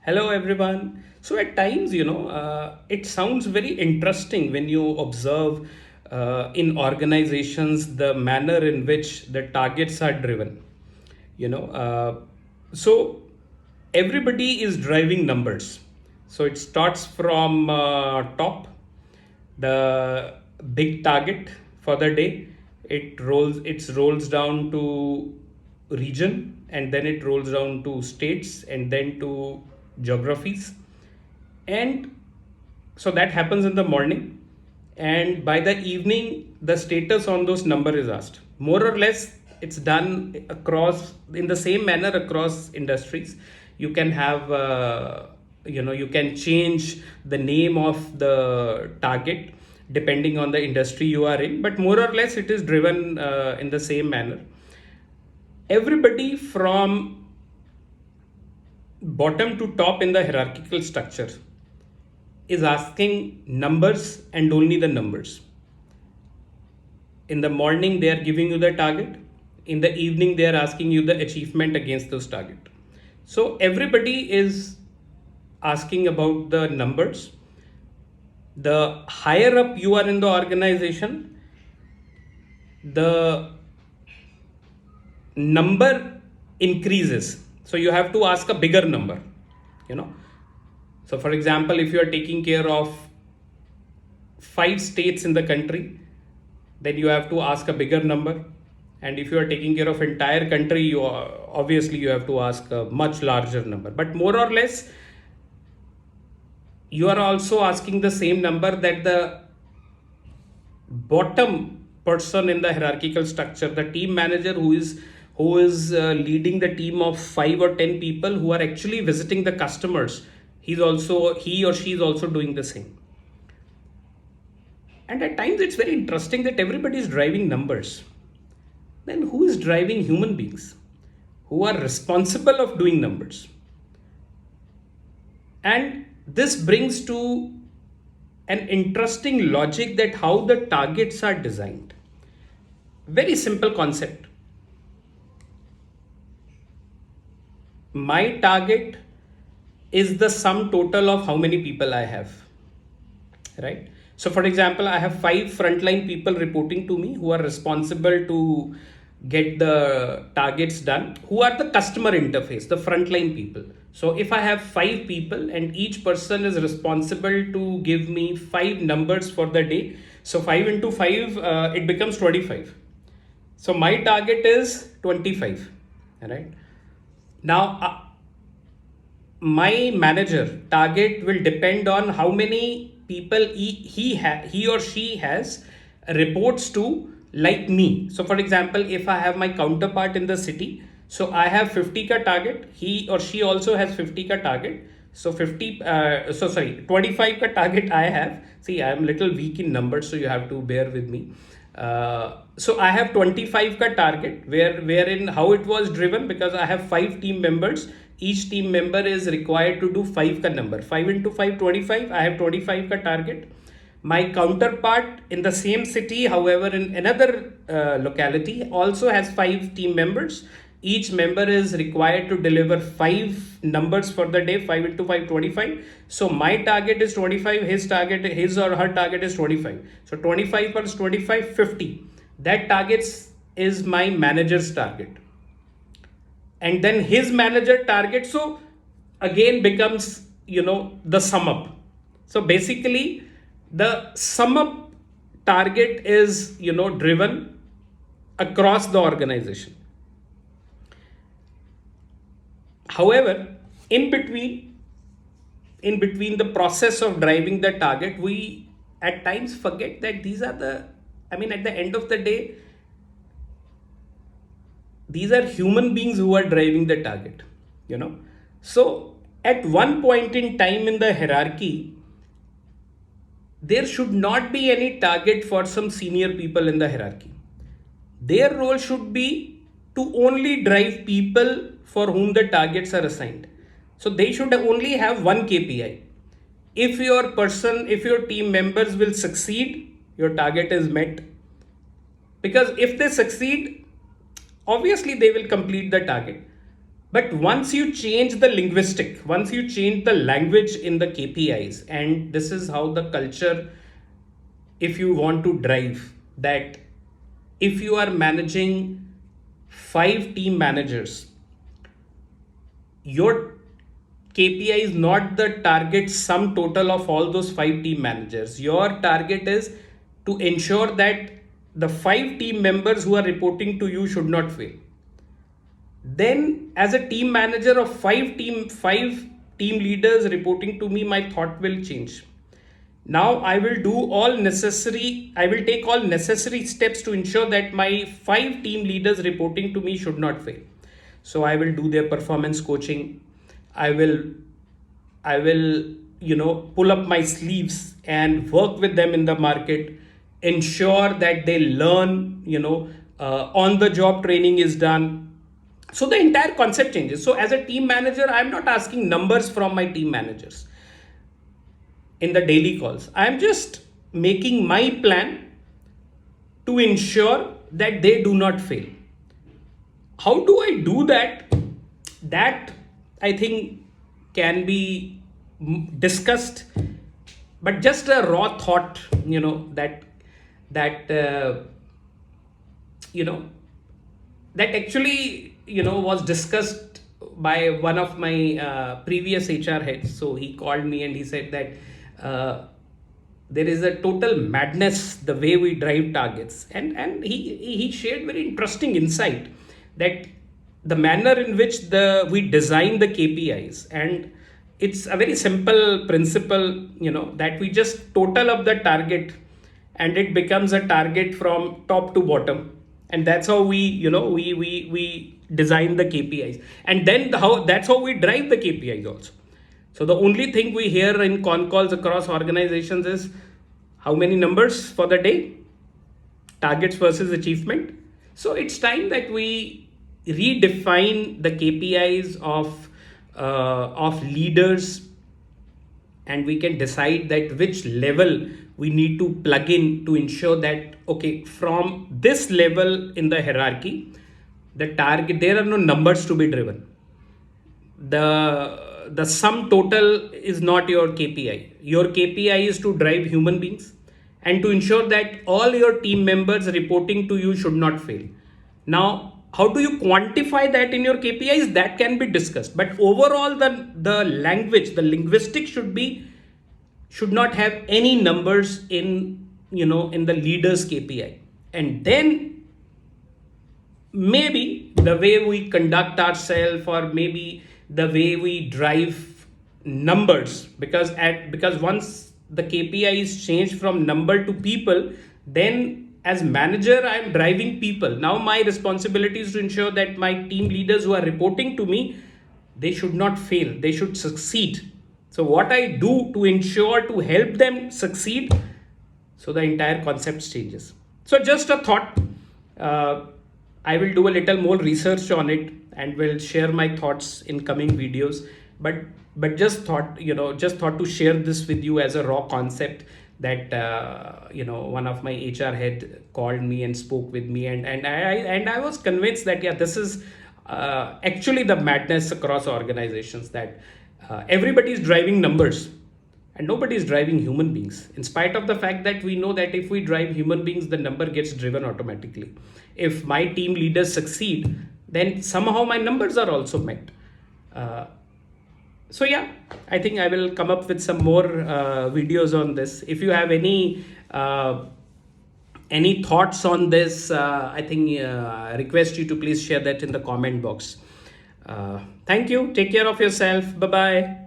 Hello, everyone. So, at times, it sounds very interesting when you observe in organizations the manner in which the targets are driven. You know, so everybody is driving numbers. So, it starts from top, the big target for the day. It rolls down to region, and then it rolls down to states, and then to geographies. And so that happens in the morning, and by the evening the status on those number is asked. More or less it's done across in the same manner across industries. You can have you can change the name of the target depending on the industry you are in, but more or less it is driven in the same manner. Everybody from bottom to top in the hierarchical structure is asking numbers and only the numbers. In the morning, they are giving you the target. In the evening, they are asking you the achievement against those target. So everybody is asking about the numbers. The higher up you are in the organization, the number increases. So you have to ask a bigger number, you know. So for example, if you are taking care of 5 states in the country, then you have to ask a bigger number. And if you are taking care of entire country, obviously you have to ask a much larger number. But more or less, you are also asking the same number that the bottom person in the hierarchical structure, the team manager who is leading the team of 5 or 10 people who are actually visiting the customers, he or she is also doing the same. And at times it's very interesting that everybody is driving numbers. Then who is driving human beings who are responsible of doing numbers? And this brings to an interesting logic that how the targets are designed. Very simple concept. My target is the sum total of how many people I have, right? So for example, I have 5 frontline people reporting to me who are responsible to get the targets done, who are the customer interface, the frontline people. So if I have 5 people and each person is responsible to give me 5 numbers for the day, so 5 into 5, it becomes 25. So my target is 25, right? Now, my manager target will depend on how many people he or she has reports to, like me. So for example, if I have my counterpart in the city, so I have 50 ka target, he or she also has 50 ka target. So 25 ka target I have. See, I am little weak in numbers, so you have to bear with me. So I have 25 ka target, wherein how it was driven, because I have 5 team members. Each team member is required to do 5 ka number. 5 into 5, 25. I have 25 ka target. My counterpart in the same city, however, in another locality, also has 5 team members. Each member is required to deliver 5 numbers for the day. 5 into 5, 25. So my target is 25. His or her target is 25. So 25 plus 25, 50. That targets is my manager's target. And then his manager target, so again becomes, the sum up. So basically, the sum up target is, driven across the organization. However, in between the process of driving the target, we at times forget that at the end of the day, these are human beings who are driving the target, so at one point in time in the hierarchy, there should not be any target for some senior people in the hierarchy. Their role should be to only drive people for whom the targets are assigned. So they should only have one KPI. If your team members will succeed, your target is met. Because if they succeed, obviously they will complete the target. But once you change the linguistic, once you change the language in the KPIs, and this is how the culture, if you want to drive that, if you are managing 5 team managers, your KPI is not the target sum total of all those 5 team managers. Your target is to ensure that the 5 team members who are reporting to you should not fail. Then as a team manager of 5 team leaders reporting to me, my thought will change. Now I will take all necessary steps to ensure that my 5 team leaders reporting to me should not fail. So I will do their performance coaching. I will pull up my sleeves and work with them in the market, ensure that they learn, on the job training is done. So the entire concept changes. So as a team manager, I'm not asking numbers from my team managers in the daily calls. I'm just making my plan to ensure that they do not fail. How do I do that? That I think can be discussed, but just a raw thought, that you know that actually was discussed by one of my previous HR heads. So he called me and he said that there is a total madness the way we drive targets, and he shared very interesting insight that the manner in which we design the KPIs, and it's a very simple principle, that we just total up the target and it becomes a target from top to bottom, and that's how we design the KPIs, and then that's how we drive the KPIs also. So the only thing we hear in con calls across organizations is how many numbers for the day, targets versus achievement. So it's time that we redefine the KPIs of leaders, and we can decide that which level we need to plug in to ensure that, okay, from this level in the hierarchy, the target, there are no numbers to be driven. The sum total is not your KPI. Your KPI is to drive human beings and to ensure that all your team members reporting to you should not fail. Now, how do you quantify that in your KPIs? That can be discussed. But overall, the language, the linguistic should not have any numbers in the leader's KPI. And then maybe the way we conduct ourselves, or maybe the way we drive numbers, because once the KPI is changed from number to people, then as manager I am driving people. Now my responsibility is to ensure that my team leaders who are reporting to me, they should not fail, they should succeed. So what I do to ensure to help them succeed, so the entire concept changes. So just a thought. I will do a little more research on it and will share my thoughts in coming videos. But just thought to share this with you as a raw concept, that one of my HR head called me and spoke with me, and I was convinced that this is actually the madness across organizations, that everybody is driving numbers and nobody is driving human beings, in spite of the fact that we know that if we drive human beings, the number gets driven automatically. If my team leaders succeed, then somehow my numbers are also met. So I think I will come up with some more videos on this. If you have any thoughts on this, I think request you to please share that in the comment box. Thank you. Take care of yourself. Bye bye.